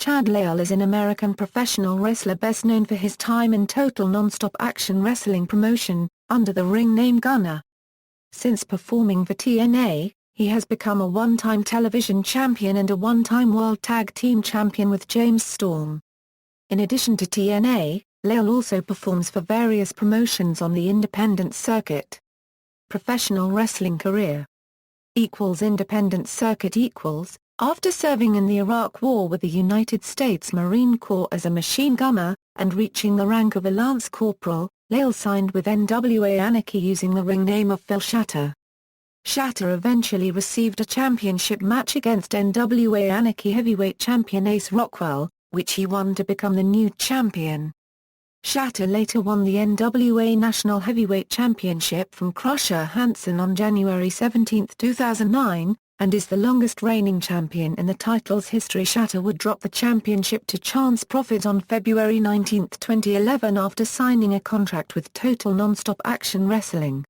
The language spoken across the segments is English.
Chad Lail is an American professional wrestler best known for his time in Total Nonstop Action Wrestling promotion, under the ring name Gunner. Since performing for TNA, he has become a one-time television champion and a one-time World Tag Team Champion with James Storm. In addition to TNA, Lail also performs for various promotions on the independent circuit. Professional wrestling career independent circuit After serving in the Iraq War with the United States Marine Corps as a machine gunner, and reaching the rank of a lance corporal, Lail signed with NWA Anarchy using the ring name of Phil Shatter. Shatter eventually received a championship match against NWA Anarchy heavyweight champion Ace Rockwell, which he won to become the new champion. Shatter later won the NWA National Heavyweight Championship from Crusher Hanson on January 17, 2009, and is the longest reigning champion in the title's history. Shatter would drop the championship to Chance Prophet on February 19, 2011 after signing a contract with Total Nonstop Action Wrestling.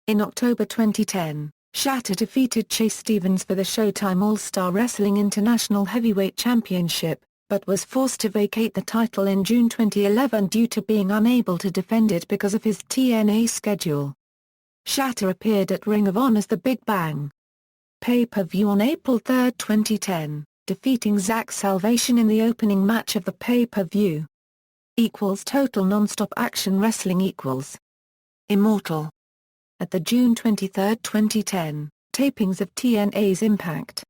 In October 2010, Shatter defeated Chase Stevens for the Showtime All-Star Wrestling International Heavyweight Championship, but was forced to vacate the title in June 2011 due to being unable to defend it because of his TNA schedule. Shatter appeared at Ring of Honor's The Big Bang pay-per-view on April 3, 2010, defeating Zack Salvation in the opening match of the pay-per-view. Total Nonstop Action Wrestling Immortal. At the June 23, 2010, tapings of TNA's Impact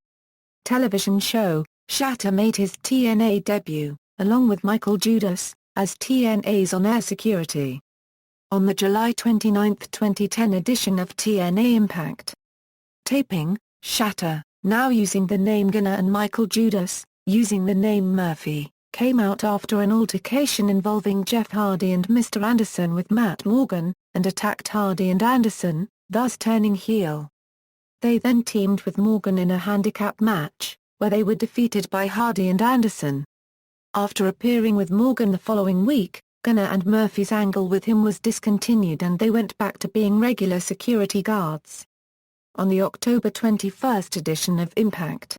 television show, Shatter made his TNA debut, along with Michael Judas, as TNA's on-air security. On the July 29, 2010 edition of TNA Impact taping, Shatter, now using the name Gunner, and Michael Judas, using the name Murphy, came out after an altercation involving Jeff Hardy and Mr. Anderson with Matt Morgan, and attacked Hardy and Anderson, thus turning heel. They then teamed with Morgan in a handicap match, where they were defeated by Hardy and Anderson. After appearing with Morgan the following week, Gunner and Murphy's angle with him was discontinued and they went back to being regular security guards. On the October 21 edition of Impact,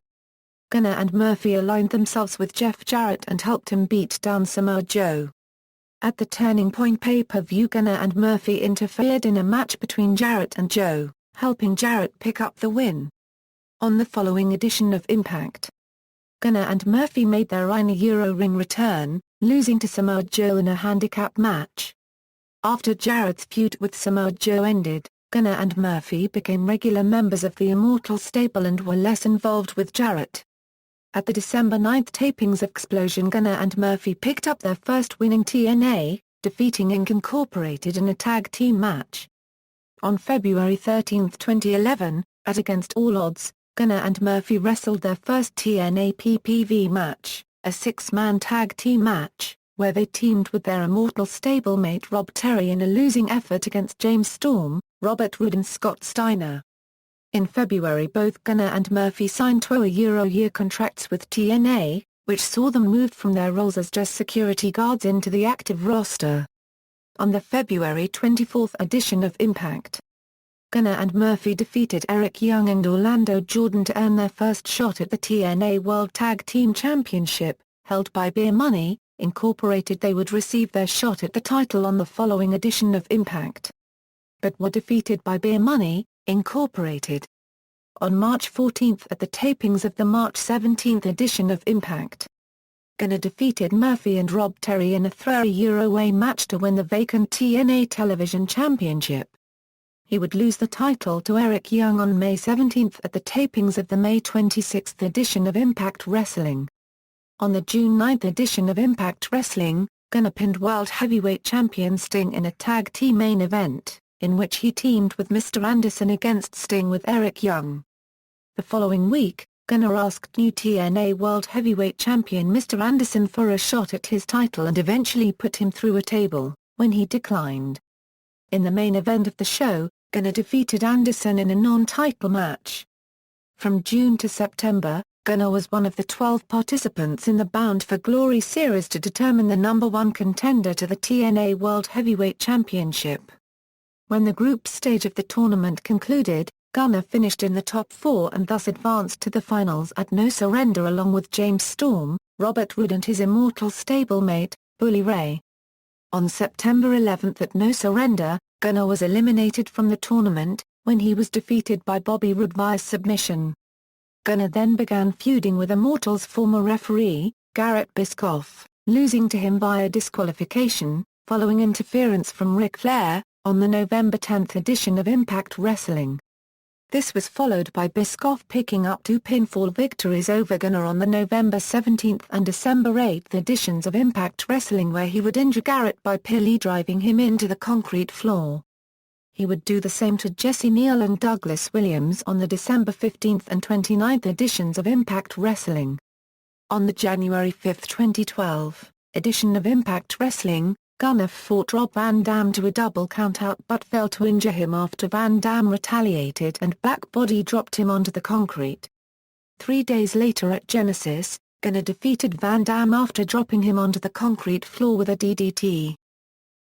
Gunner and Murphy aligned themselves with Jeff Jarrett and helped him beat down Samoa Joe. At the Turning Point pay-per-view, Gunner and Murphy interfered in a match between Jarrett and Joe, helping Jarrett pick up the win. On the following edition of Impact, Gunner and Murphy made their ring return, losing to Samoa Joe in a handicap match. After Jarrett's feud with Samoa Joe ended, Gunner and Murphy became regular members of the Immortal stable and were less involved with Jarrett. At the December 9 tapings of Explosion, Gunner and Murphy picked up their first win in TNA, defeating Inc. Incorporated in a tag team match. On February 13, 2011, at Against All Odds, Gunner and Murphy wrestled their first TNA PPV match, a six-man tag team match, where they teamed with their Immortal stablemate Rob Terry in a losing effort against James Storm, Robert Roode and Scott Steiner. In February, both Gunner and Murphy signed 2-year contracts with TNA, which saw them moved from their roles as just security guards into the active roster. On the February 24 edition of Impact, Gunner and Murphy defeated Eric Young and Orlando Jordan to earn their first shot at the TNA World Tag Team Championship, held by Beer Money, Incorporated. They would receive their shot at the title on the following edition of Impact, but were defeated by Beer Money, Incorporated. On March 14 at the tapings of the March 17 edition of Impact, Gunner defeated Murphy and Rob Terry in a 3-way match to win the vacant TNA Television Championship. He would lose the title to Eric Young on May 17 at the tapings of the May 26 edition of Impact Wrestling. On the June 9 edition of Impact Wrestling, Gunner pinned World Heavyweight Champion Sting in a tag team main event, in which he teamed with Mr. Anderson against Sting with Eric Young. The following week, Gunner asked new TNA World Heavyweight Champion Mr. Anderson for a shot at his title and eventually put him through a table, when he declined. In the main event of the show, Gunner defeated Anderson in a non-title match. From June to September, Gunner was one of the 12 participants in the Bound for Glory series to determine the #1 contender to the TNA World Heavyweight Championship. When the group stage of the tournament concluded, Gunner finished in the top 4 and thus advanced to the finals at No Surrender along with James Storm, Robert Roode and his Immortal stablemate, Bully Ray. On September 11 at No Surrender, Gunner was eliminated from the tournament, when he was defeated by Bobby Roode via submission. Gunner then began feuding with Immortal's former referee, Garrett Biscoff, losing to him via disqualification, following interference from Ric Flair, on the November 10 edition of Impact Wrestling. This was followed by Biscoff picking up 2 pinfall victories over Gunner on the November 17 and December 8 editions of Impact Wrestling, where he would injure Garrett by pilly driving him into the concrete floor. He would do the same to Jesse Neal and Douglas Williams on the December 15 and 29 editions of Impact Wrestling. On the January 5, 2012, edition of Impact Wrestling, Gunner fought Rob Van Dam to a double countout but failed to injure him after Van Dam retaliated and back body dropped him onto the concrete. 3 days later at Genesis, Gunner defeated Van Dam after dropping him onto the concrete floor with a DDT.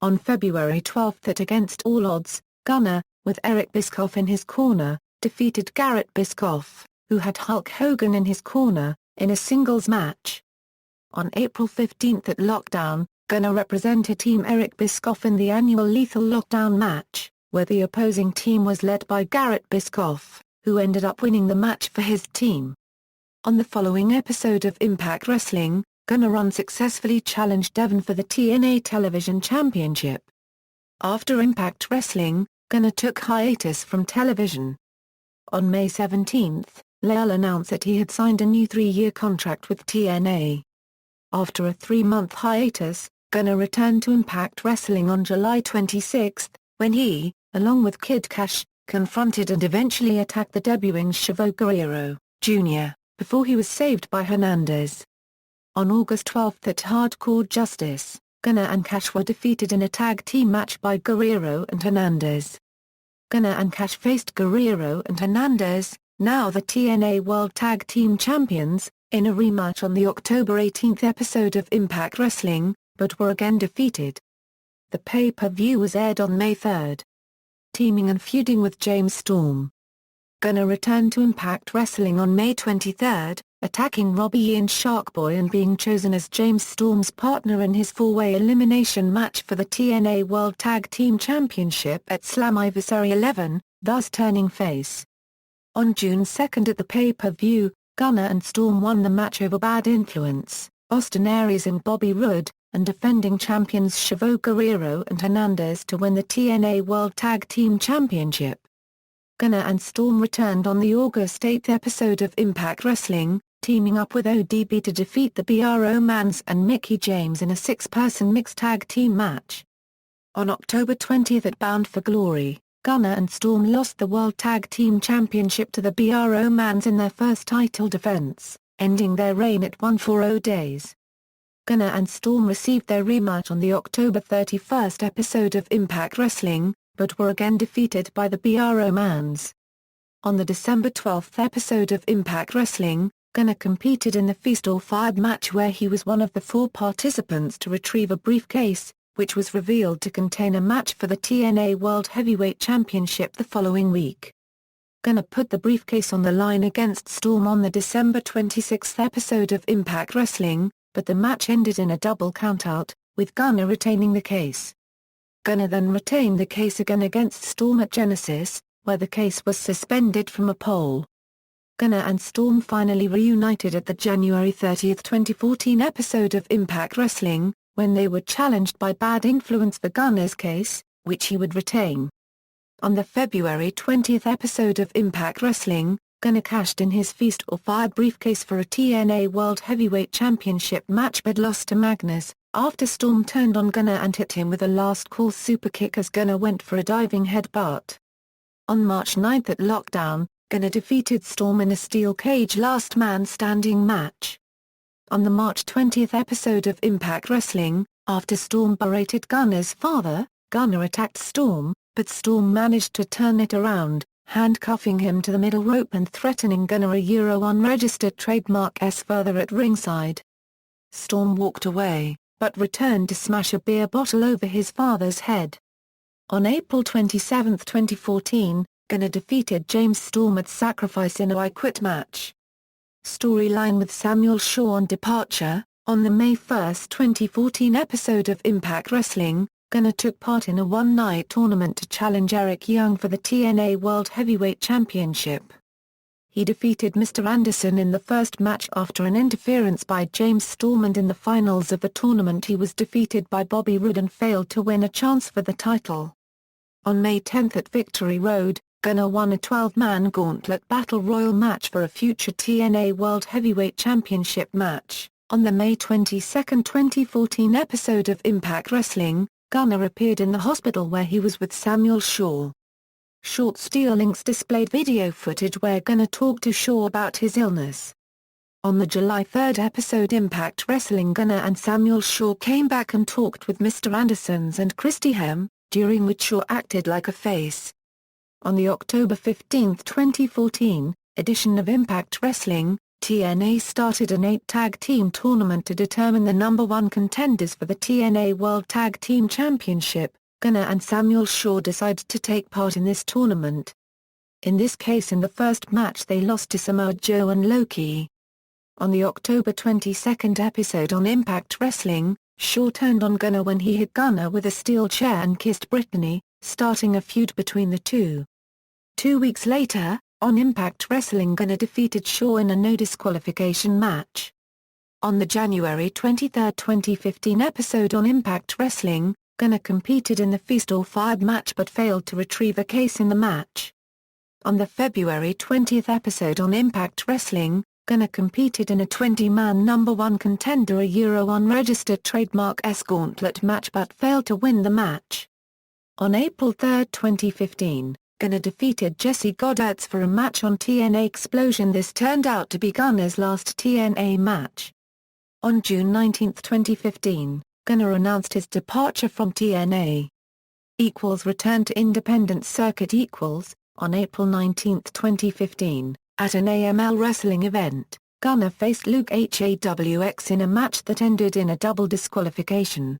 On February 12 at Against All Odds, Gunner, with Eric Biscoff in his corner, defeated Garrett Biscoff, who had Hulk Hogan in his corner, in a singles match. On April 15 at Lockdown, Gunner represented Team Eric Biscoff in the annual Lethal Lockdown match, where the opposing team was led by Garrett Biscoff, who ended up winning the match for his team. On the following episode of Impact Wrestling, Gunner unsuccessfully challenged Devon for the TNA Television Championship. After Impact Wrestling, Gunner took hiatus from television. On May 17, Lail announced that he had signed a new 3-year contract with TNA. After a 3-month hiatus, Gunner returned to Impact Wrestling on July 26, when he, along with Kid Cash, confronted and eventually attacked the debuting Chavo Guerrero, Jr., before he was saved by Hernandez. On August 12 at Hardcore Justice, Gunner and Cash were defeated in a tag team match by Guerrero and Hernandez. Gunner and Cash faced Guerrero and Hernandez, now the TNA World Tag Team Champions, in a rematch on the October 18 episode of Impact Wrestling, but were again defeated. The pay-per-view was aired on May 3. Teaming and feuding with James Storm. Gunner returned to Impact Wrestling on May 23, attacking Robbie E and Sharkboy and being chosen as James Storm's partner in his 4-way elimination match for the TNA World Tag Team Championship at Slammiversary 11, thus turning face. On June 2 at the pay-per-view, Gunner and Storm won the match over Bad Influence, Austin Aries and Bobby Roode, and defending champions Chavo Guerrero and Hernandez to win the TNA World Tag Team Championship. Gunner and Storm returned on the August 8 episode of Impact Wrestling, teaming up with ODB to defeat the BRO Mans and Mickie James in a 6-person mixed tag team match. On October 20 at Bound for Glory, Gunner and Storm lost the World Tag Team Championship to the BRO Mans in their first title defense, ending their reign at 140 days. Gunner and Storm received their rematch on the October 31 episode of Impact Wrestling, but were again defeated by the BRO Mans. On the December 12 episode of Impact Wrestling, Gunner competed in the Feast or Fired match where he was one of the 4 participants to retrieve a briefcase, which was revealed to contain a match for the TNA World Heavyweight Championship the following week. Gunner put the briefcase on the line against Storm on the December 26 episode of Impact Wrestling, but the match ended in a double countout, with Gunner retaining the case. Gunner then retained the case again against Storm at Genesis, where the case was suspended from a poll. Gunner and Storm finally reunited at the January 30, 2014 episode of Impact Wrestling, when they were challenged by Bad Influence for Gunner's case, which he would retain. On the February 20 episode of Impact Wrestling, Gunner cashed in his Feast or Fired briefcase for a TNA World Heavyweight Championship match but lost to Magnus, after Storm turned on Gunner and hit him with a last-call superkick as Gunner went for a diving headbutt. On March 9 at Lockdown, Gunner defeated Storm in a steel cage last man standing match. On the March 20 episode of Impact Wrestling, after Storm berated Gunner's father, Gunner attacked Storm, but Storm managed to turn it around, handcuffing him to the middle rope and threatening Gunner a unregistered trademark S further at ringside. Storm walked away, but returned to smash a beer bottle over his father's head. On April 27, 2014, Gunner defeated James Storm at Sacrifice in a I Quit match. Storyline with Samuel Shaw on departure. On the May 1, 2014 episode of Impact Wrestling, Gunner took part in a one-night tournament to challenge Eric Young for the TNA World Heavyweight Championship. He defeated Mr. Anderson in the first match after an interference by James Storm, and in the finals of the tournament he was defeated by Bobby Roode and failed to win a chance for the title. On May 10 at Victory Road, Gunner won a 12-man gauntlet battle royal match for a future TNA World Heavyweight Championship match. On the May 22, 2014 episode of Impact Wrestling, Gunner appeared in the hospital where he was with Samuel Shaw. Short steel links displayed video footage where Gunner talked to Shaw about his illness. On the July 3 episode Impact Wrestling, Gunner and Samuel Shaw came back and talked with Mr. Andersons and Christy Hem, during which Shaw acted like a face. On the October 15, 2014, edition of Impact Wrestling, TNA started an 8-tag team tournament to determine the number 1 contenders for the TNA World Tag Team Championship. Gunner and Samuel Shaw decided to take part in this tournament. In this case, in the first match they lost to Samoa Joe and Loki. On the October 22 episode on Impact Wrestling, Shaw turned on Gunner when he hit Gunner with a steel chair and kissed Brittany, starting a feud between the two. 2 weeks later, on Impact Wrestling, Gunner defeated Shaw in a no disqualification match. On the January 23, 2015 episode on Impact Wrestling, Gunner competed in the Feast or Fired match but failed to retrieve a case in the match. On the February 20 episode on Impact Wrestling, Gunner competed in a 20-man number 1 contender unregistered trademark gauntlet match but failed to win the match. On April 3, 2015, Gunner defeated Jesse Godderz for a match on TNA Explosion. This turned out to be Gunner's last TNA match. On June 19, 2015, Gunner announced his departure from TNA. Returned to independent circuit. On April 19, 2015, at an AML wrestling event, Gunner faced Luke Hawx in a match that ended in a double disqualification.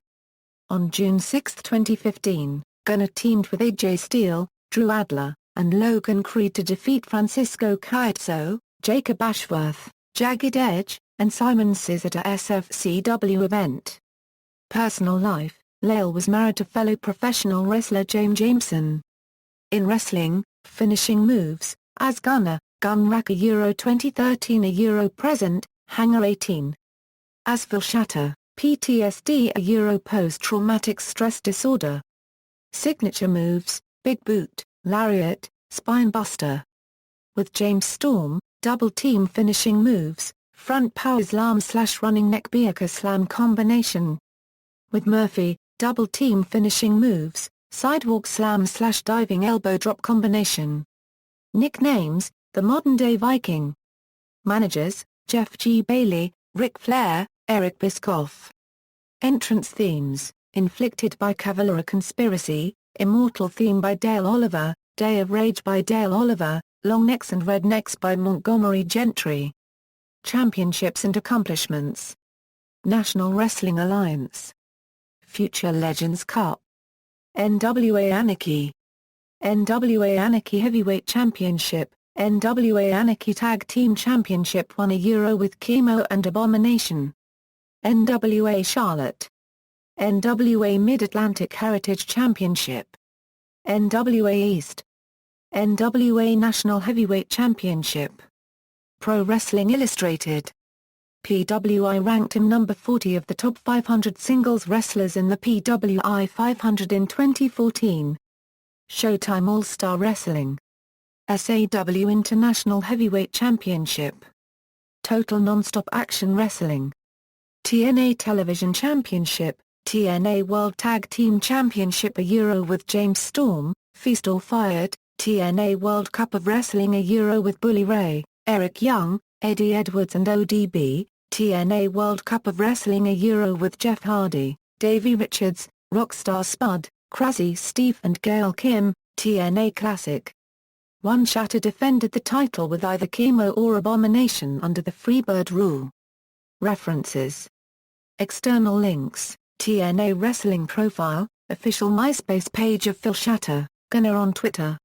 On June 6, 2015, Gunner teamed with AJ Styles, Drew Adler, and Logan Creed to defeat Francisco Caiazzo, Jacob Ashworth, Jagged Edge, and Simon Says at a SFCW event. Personal life: Lail was married to fellow professional wrestler James Jameson. In wrestling, finishing moves: as Gunner, Gun Rack Euro 2013 Euro Present, Hanger 18. As Phil Shatter, PTSD Euro Post-Traumatic Stress Disorder. Signature moves: Big Boot, Lariat, Spine Buster. With James Storm, Double Team finishing moves: Front Power Slam/Running Neck Beaka Slam Combination. With Murphy, Double Team finishing moves: Sidewalk Slam/Diving Elbow Drop Combination. Nicknames: The Modern Day Viking. Managers: Jeff G. Bailey, Ric Flair, Eric Bischoff. Entrance themes: Inflicted by Cavalera Conspiracy, Immortal theme by Dale Oliver, Day of Rage by Dale Oliver, Long Necks and Red Necks by Montgomery Gentry. Championships and accomplishments: National Wrestling Alliance, Future Legends Cup, NWA Anarchy, NWA Anarchy Heavyweight Championship, NWA Anarchy Tag Team Championship won a Euro with Chemo and Abomination. NWA Charlotte, NWA Mid-Atlantic Heritage Championship, NWA East, NWA National Heavyweight Championship. Pro Wrestling Illustrated. PWI ranked him number 40 of the top 500 singles wrestlers in the PWI 500 in 2014. Showtime All-Star Wrestling. SAW International Heavyweight Championship. Total Nonstop Action Wrestling. TNA Television Championship, TNA World Tag Team Championship a Euro with James Storm, Feast or Fired, TNA World Cup of Wrestling a Euro with Bully Ray, Eric Young, Eddie Edwards and ODB, TNA World Cup of Wrestling a Euro with Jeff Hardy, Davey Richards, Rockstar Spud, Crazy Steve and Gail Kim, TNA Classic. One Shatter defended the title with either Chemo or Abomination under the Freebird rule. References. External links: TNA Wrestling Profile, official MySpace page of Phil Shatter, Gunner on Twitter.